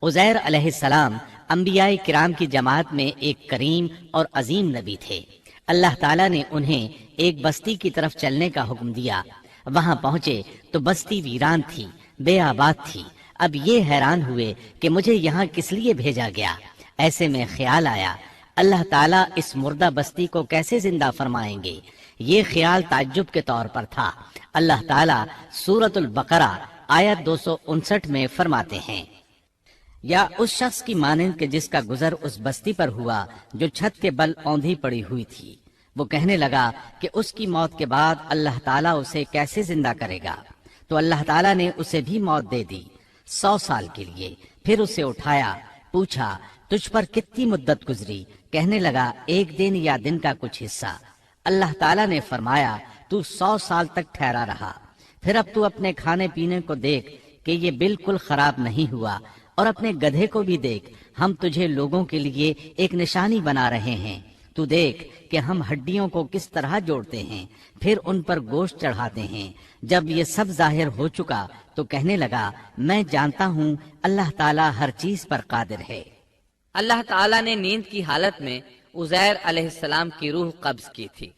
عزیر علیہ السلام انبیاء کرام کی جماعت میں ایک کریم اور عظیم نبی تھے۔ اللہ تعالیٰ نے انہیں ایک بستی کی طرف چلنے کا حکم دیا۔ وہاں پہنچے تو بستی ویران تھی، بے آباد تھی۔ اب یہ حیران ہوئے کہ مجھے یہاں کس لیے بھیجا گیا۔ ایسے میں خیال آیا اللہ تعالیٰ اس مردہ بستی کو کیسے زندہ فرمائیں گے۔ یہ خیال تعجب کے طور پر تھا۔ اللہ تعالیٰ سورۃ البقرہ آیت 259 میں فرماتے ہیں، یا اس شخص کی مانند کہ جس کا گزر اس بستی پر ہوا جو چھت کے بل اوندھی پڑی ہوئی تھی۔ وہ کہنے لگا کہ اس کی موت کے بعد اللہ تعالیٰ اسے کیسے زندہ کرے گا، تو اللہ تعالیٰ نے اسے بھی موت دے دی 100 سال کے لیے۔ پھر اسے اٹھایا، پوچھا تجھ پر کتنی مدت گزری؟ کہنے لگا 1 دن یا دن کا کچھ حصہ۔ اللہ تعالیٰ نے فرمایا تو 100 سال تک ٹھہرا رہا۔ پھر اب تو اپنے کھانے پینے کو دیکھ کہ یہ بالکل خراب نہیں ہوا، اور اپنے گدھے کو بھی دیکھ، ہم تجھے لوگوں کے لیے ایک نشانی بنا رہے ہیں۔ تو دیکھ کہ ہم ہڈیوں کو کس طرح جوڑتے ہیں، پھر ان پر گوشت چڑھاتے ہیں۔ جب یہ سب ظاہر ہو چکا تو کہنے لگا میں جانتا ہوں اللہ تعالیٰ ہر چیز پر قادر ہے۔ اللہ تعالیٰ نے نیند کی حالت میں عزیر علیہ السلام کی روح قبض کی تھی،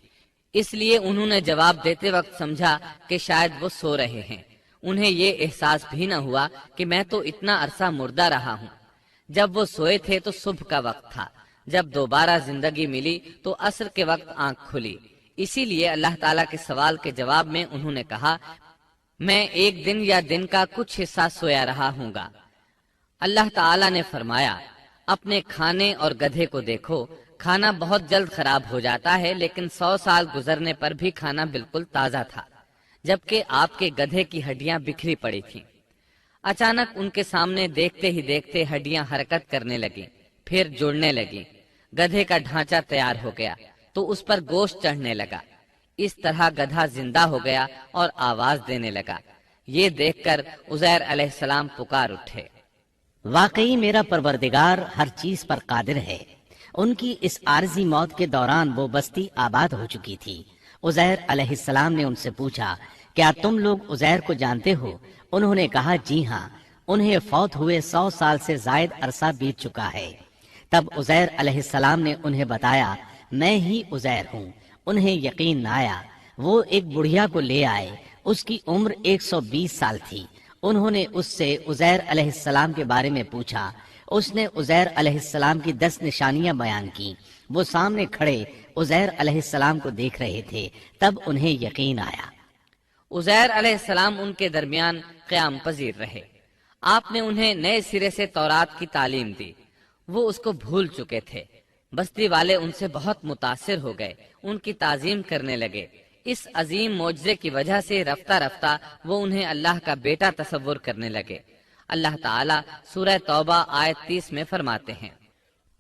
اس لیے انہوں نے جواب دیتے وقت سمجھا کہ شاید وہ سو رہے ہیں۔ انہیں یہ احساس بھی نہ ہوا کہ میں تو اتنا عرصہ مردہ رہا ہوں۔ جب وہ سوئے تھے تو صبح کا وقت تھا۔ جب دوبارہ زندگی ملی تو عصر کے وقت آنکھ کھلی۔ اسی لیے اللہ تعالیٰ کے سوال کے جواب میں انہوں نے کہا میں 1 دن یا دن کا کچھ حصہ سویا رہا ہوں گا۔ اللہ تعالیٰ نے فرمایا اپنے کھانے اور گدھے کو دیکھو، کھانا بہت جلد خراب ہو جاتا ہے، لیکن 100 سال گزرنے پر بھی کھانا بالکل تازہ تھا، جبکہ آپ کے گدھے کی ہڈیاں بکھری پڑی تھیں۔ اچانک ان کے سامنے دیکھتے ہی دیکھتے ہڈیاں حرکت کرنے لگیں، پھر جڑنے لگیں۔ گدھے کا ڈھانچہ تیار ہو گیا تو اس پر گوشت چڑھنے لگا۔ اس طرح گدھا زندہ ہو گیا اور آواز دینے لگا۔ یہ دیکھ کر عزیر علیہ السلام پکار اٹھے، واقعی میرا پروردگار ہر چیز پر قادر ہے۔ ان کی اس عارضی موت کے دوران وہ بستی آباد ہو چکی تھی۔ عزیر علیہ السلام نے ان سے پوچھا کیا تم لوگ عزیر کو جانتے ہو؟ انہوں نے کہا جی ہاں، انہیں فوت ہوئے 100 سال سے زائد عرصہ بیت چکا ہے۔ تب عزیر علیہ السلام نے انہیں بتایا میں ہی عزیر ہوں۔ انہیں یقین نہ آیا۔ وہ ایک بڑھیا کو لے آئے، اس کی عمر 120 سال تھی۔ انہوں نے اس سے عزیر علیہ السلام کے بارے میں پوچھا۔ اس نے عزیر علیہ السلام کی 10 نشانیاں بیان کی۔ وہ سامنے کھڑے عزیر علیہ السلام کو دیکھ رہے تھے، تب انہیں یقین آیا۔ عزیر علیہ السلام ان کے درمیان قیام پذیر رہے۔ آپ نے انہیں نئے سرے سے تورات کی تعلیم دی۔ وہ اس کو بھول چکے تھے۔ بستی والے ان سے بہت متاثر ہو گئے، ان کی تعظیم کرنے لگے۔ اس عظیم معجزے کی وجہ سے رفتہ رفتہ وہ انہیں اللہ کا بیٹا تصور کرنے لگے۔ اللہ تعالیٰ سورہ توبہ آیت 30 میں فرماتے ہیں،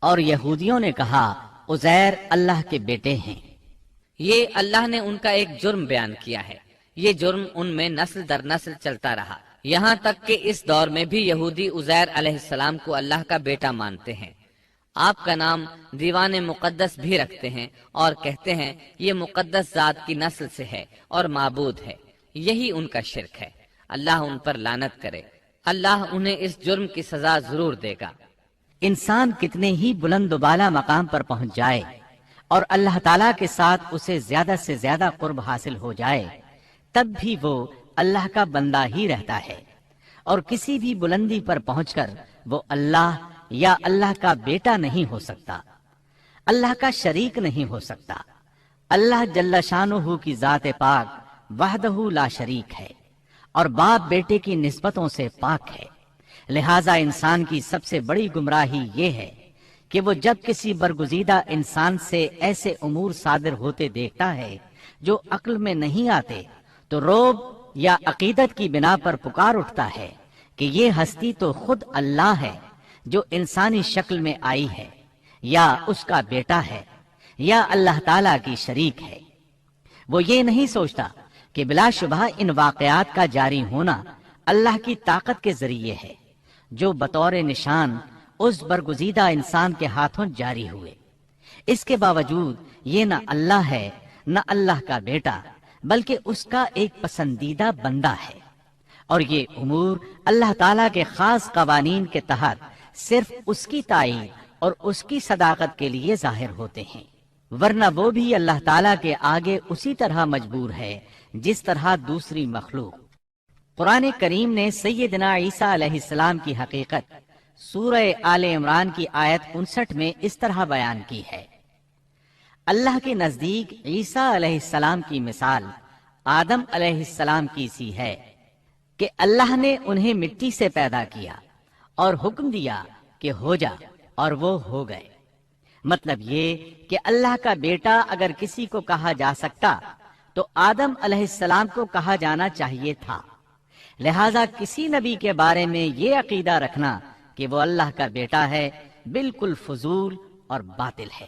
اور یہودیوں نے کہا عزیر اللہ کے بیٹے ہیں۔ یہ اللہ نے ان کا ایک جرم بیان کیا ہے۔ یہ جرم ان میں نسل در نسل چلتا رہا، یہاں تک کہ اس دور میں بھی یہودی عزیر علیہ السلام کو اللہ کا بیٹا مانتے ہیں۔ آپ کا نام دیوان مقدس بھی رکھتے ہیں اور کہتے ہیں یہ مقدس ذات کی نسل سے ہے اور معبود ہے۔ یہی ان کا شرک ہے۔ اللہ ان پر لعنت کرے۔ اللہ انہیں اس جرم کی سزا ضرور دے گا۔ انسان کتنے ہی بلند و بالا مقام پر پہنچ جائے اور اللہ تعالیٰ کے ساتھ اسے زیادہ سے زیادہ قرب حاصل ہو جائے، تب بھی وہ اللہ کا بندہ ہی رہتا ہے، اور کسی بھی بلندی پر پہنچ کر وہ اللہ یا اللہ کا بیٹا نہیں ہو سکتا، اللہ کا شریک نہیں ہو سکتا۔ اللہ جل شانہ کی ذات پاک وحدہ لا شریک ہے اور باپ بیٹے کی نسبتوں سے پاک ہے۔ لہذا انسان کی سب سے بڑی گمراہی یہ ہے کہ وہ جب کسی برگزیدہ انسان سے ایسے امور صادر ہوتے دیکھتا ہے جو عقل میں نہیں آتے، تو رعب یا عقیدت کی بنا پر پکار اٹھتا ہے کہ یہ ہستی تو خود اللہ ہے جو انسانی شکل میں آئی ہے، یا اس کا بیٹا ہے، یا اللہ تعالیٰ کی شریک ہے۔ وہ یہ نہیں سوچتا کہ بلا شبہ ان واقعات کا جاری ہونا اللہ کی طاقت کے ذریعے ہے، جو بطور نشان اس برگزیدہ انسان کے ہاتھوں جاری ہوئے۔ اس کے باوجود یہ نہ اللہ ہے نہ اللہ کا بیٹا، بلکہ اس کا ایک پسندیدہ بندہ ہے، اور یہ امور اللہ تعالیٰ کے خاص قوانین کے تحت صرف اس کی تائید اور اس کی صداقت کے لیے ظاہر ہوتے ہیں، ورنہ وہ بھی اللہ تعالیٰ کے آگے اسی طرح مجبور ہے جس طرح دوسری مخلوق۔ قرآن کریم نے سیدنا عیسیٰ علیہ السلام کی حقیقت سورہ آل عمران کی آیت 59 میں اس طرح بیان کی ہے: اللہ کے نزدیک عیسیٰ علیہ السلام کی مثال آدم علیہ السلام کی سی ہے کہ اللہ نے انہیں مٹی سے پیدا کیا اور حکم دیا کہ ہو جا، اور وہ ہو گئے۔ مطلب یہ کہ اللہ کا بیٹا اگر کسی کو کہا جا سکتا تو آدم علیہ السلام کو کہا جانا چاہیے تھا۔ لہذا کسی نبی کے بارے میں یہ عقیدہ رکھنا کہ وہ اللہ کا بیٹا ہے بالکل فضول اور باطل ہے۔